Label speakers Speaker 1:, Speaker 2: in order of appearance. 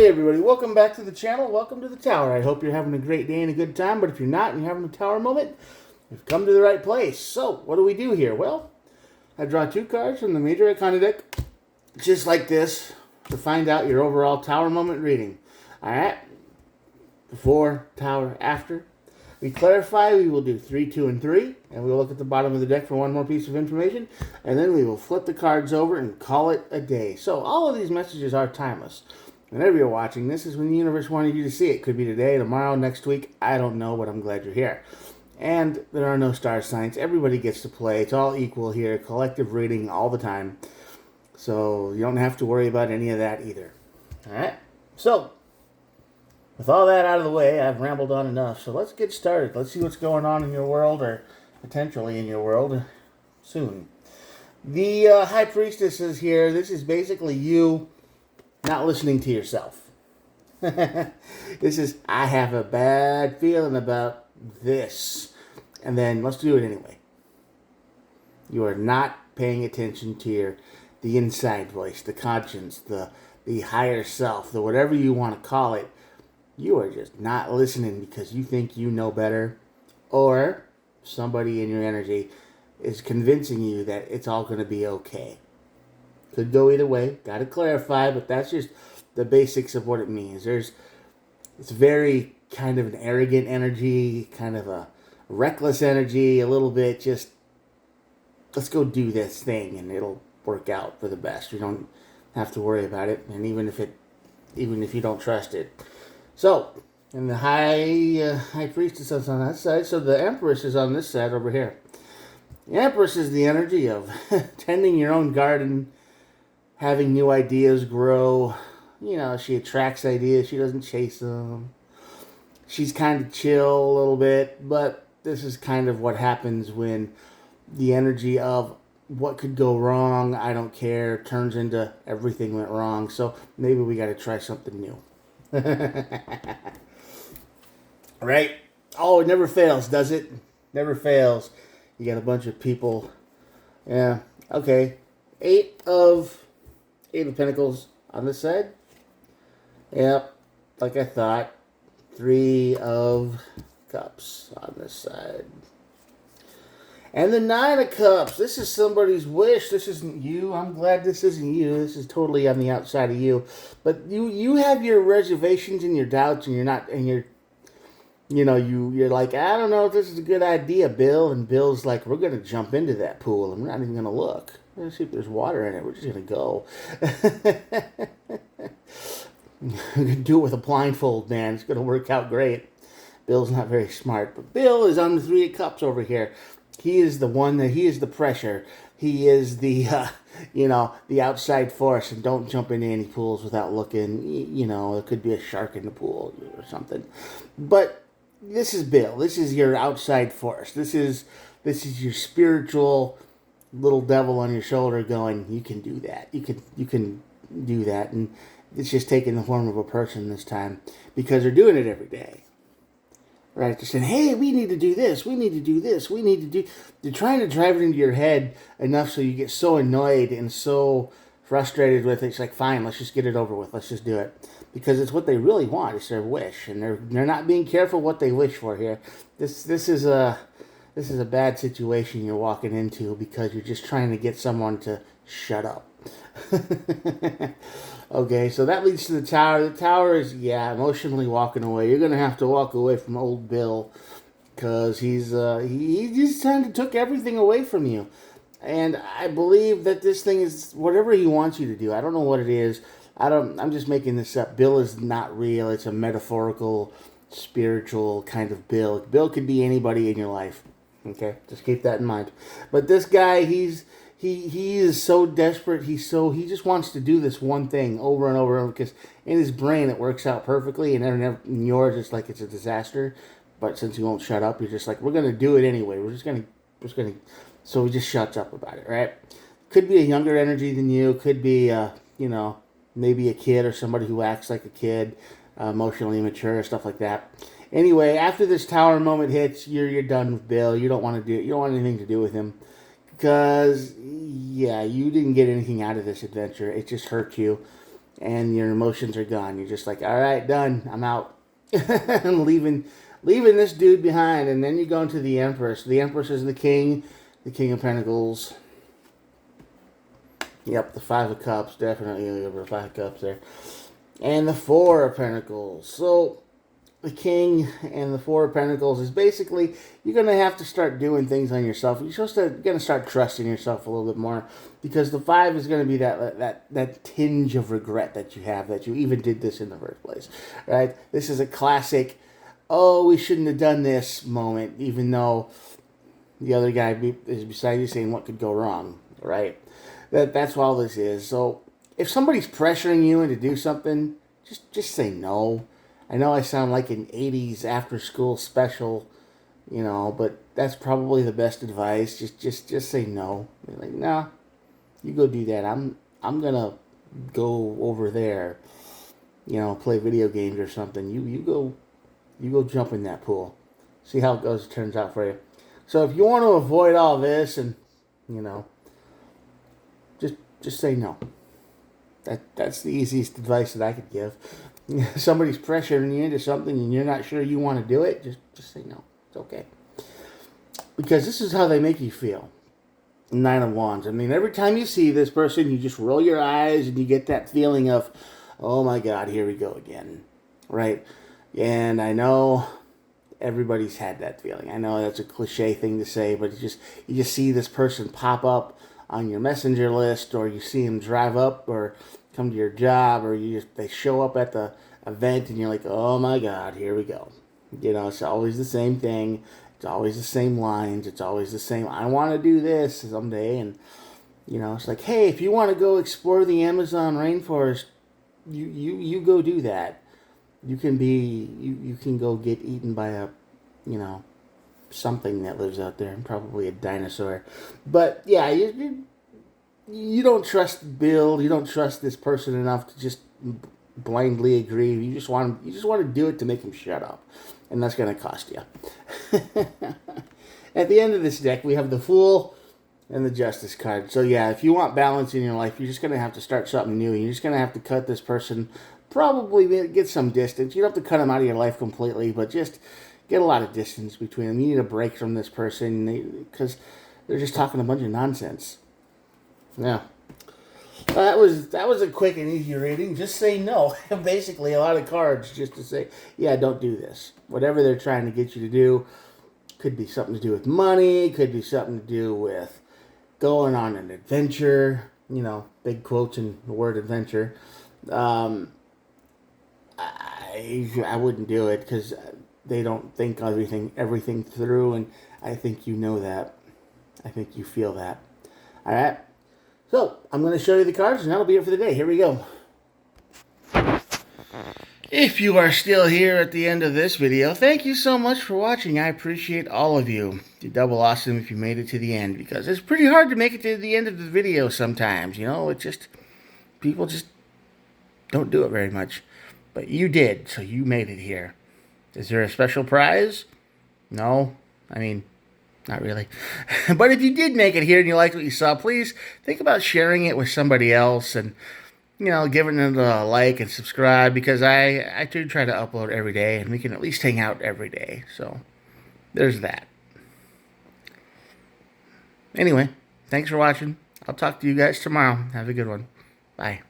Speaker 1: Hey everybody, welcome back to the channel. Welcome to the tower. I hope you're having a great day and a good time, but if you're not and you're having a tower moment, you've come to the right place. So, what do we do here? Well, I draw two cards from the Major Arcana deck, just like this, to find out your overall tower moment reading. Alright? Before, tower, after. We clarify, we will do 3, 2, and 3, and we will look at the bottom of the deck for one more piece of information, and then we will flip the cards over and call it a day. So, all of these messages are timeless. Whenever you're watching, this is when the universe wanted you to see it. Could be today, tomorrow, next week. I don't know, but I'm glad you're here. And there are no star signs. Everybody gets to play. It's all equal here. Collective reading all the time. So you don't have to worry about any of that either. All right? So, with all that out of the way, I've rambled on enough. So let's get started. Let's see what's going on in your world, or potentially in your world, soon. The High Priestess is here. This is basically you not listening to yourself. This is, I have a bad feeling about this. And then, let's do it anyway. You are not paying attention to the inside voice, the conscience, the higher self, the whatever you want to call it. You are just not listening because you think you know better. Or somebody in your energy is convincing you that it's all going to be okay. Could go either way. Got to clarify, but that's just the basics of what it means. It's very kind of an arrogant energy, kind of a reckless energy, a little bit just, let's go do this thing and it'll work out for the best. You don't have to worry about it, and even if you don't trust it. So, and the High Priestess is on that side, so the Empress is on this side over here. The Empress is the energy of tending your own garden, having new ideas grow. You know, she attracts ideas. She doesn't chase them. She's kind of chill a little bit. But this is kind of what happens when the energy of what could go wrong, I don't care, turns into everything went wrong. So maybe we got to try something new. Right? Oh, it never fails, does it? Never fails. You got a bunch of people. Yeah. Okay. Eight of Pentacles on this side. Yep, like I thought. 3 of Cups on this side. And the 9 of Cups. This is somebody's wish. This isn't you. I'm glad this isn't you. This is totally on the outside of you. But you have your reservations and your doubts, and you're like, I don't know if this is a good idea, Bill. And Bill's like, we're going to jump into that pool, and we're not even going to look. We're going to see if there's water in it. We're just going to go. We're going to do it with a blindfold, man. It's going to work out great. Bill's not very smart, but Bill is on the 3 of Cups over here. He is the one he is the pressure. He is the, the outside force, and don't jump in any pools without looking. There could be a shark in the pool or something. But this is Bill. This is your outside force. This is your spiritual little devil on your shoulder going, you can do that. You can do that. And it's just taking the form of a person this time because they're doing it every day. Right? They're saying, hey, we need to do this. We need to do this. We need to do... They're trying to drive it into your head enough so you get so annoyed and so frustrated with it. It's like, fine, let's just get it over with. Let's just do it. Because it's what they really want. It's their wish. And they're not being careful what they wish for here. This is a bad situation you're walking into because you're just trying to get someone to shut up. Okay, so that leads to the tower. The tower is, emotionally walking away. You're going to have to walk away from old Bill because he just kind of took everything away from you. And I believe that this thing is whatever he wants you to do. I don't know what it is. I'm just making this up. Bill is not real. It's a metaphorical, spiritual kind of Bill. Bill could be anybody in your life. Okay, just keep that in mind. But this guy, he is so desperate. He just wants to do this one thing over and over and over because in his brain it works out perfectly, and in yours it's like it's a disaster. But since he won't shut up, you're just like, we're gonna do it anyway. We're just gonna. So he just shuts up about it, right? Could be a younger energy than you. Could be maybe a kid or somebody who acts like a kid, emotionally immature, stuff like that. Anyway, after this tower moment hits, you're done with Bill. You don't want anything to do with him. Because, you didn't get anything out of this adventure. It just hurt you. and your emotions are gone. You're just like, all right, done. I'm out. I'm leaving this dude behind. And then you go into the Empress. The Empress is the King of Pentacles. Yep, the Five of Cups, definitely the Five of Cups there. And the Four of Pentacles. So the King and the Four of Pentacles is basically you're going to have to start doing things on yourself. You're going to start trusting yourself a little bit more, because the Five is going to be that tinge of regret that you have that you even did this in the first place, right? This is a classic, oh, we shouldn't have done this moment, even though the other guy is beside you saying what could go wrong, right? That's all this is. So if somebody's pressuring you into do something, just say no. I know I sound like an 80s after-school special, but that's probably the best advice. Just say no. Be like, no, you go do that. I'm gonna go over there, play video games or something. You go jump in that pool. See how it turns out for you. So if you want to avoid all this, and just say no. That's the easiest advice that I could give. Somebody's pressuring you into something and you're not sure you want to do it, just say no. It's okay. Because this is how they make you feel. Nine of Wands. I mean, every time you see this person, you just roll your eyes and you get that feeling of, oh my God, here we go again. Right? And I know everybody's had that feeling. I know that's a cliche thing to say, but you just see this person pop up on your messenger list, or you see them drive up or come to your job, or they show up at the event and you're like, oh my God, here we go. It's always the same thing. It's always the same lines. It's always the same, I want to do this someday. And, it's like, hey, if you want to go explore the Amazon rainforest, you go do that. You can go get eaten by a, something that lives out there, probably a dinosaur. But yeah, you don't trust Bill. You don't trust this person enough to just blindly agree. You just want to do it to make him shut up, and that's going to cost you. At the end of this deck, we have the Fool and the Justice card. So yeah, if you want balance in your life, you're just going to have to start something new. You're just going to have to cut this person. Probably get some distance. You don't have to cut them out of your life completely, but just get a lot of distance between them. You need a break from this person because they're just talking a bunch of nonsense. Yeah. That was a quick and easy reading. Just say no. Basically, a lot of cards just to say, yeah, don't do this. Whatever they're trying to get you to do, could be something to do with money, could be something to do with going on an adventure. Big quotes in the word adventure. I wouldn't do it because they don't think everything through, and I think you know that. I think you feel that. All right. So I'm going to show you the cards, and that'll be it for the day. Here we go. If you are still here at the end of this video, thank you so much for watching. I appreciate all of you. You're double awesome if you made it to the end, because it's pretty hard to make it to the end of the video sometimes. People just don't do it very much. But you did, so you made it here. Is there a special prize? No. I mean, not really. But if you did make it here and you liked what you saw, please think about sharing it with somebody else and, giving them a like and subscribe, because I do try to upload every day and we can at least hang out every day. So there's that. Anyway, thanks for watching. I'll talk to you guys tomorrow. Have a good one. Bye.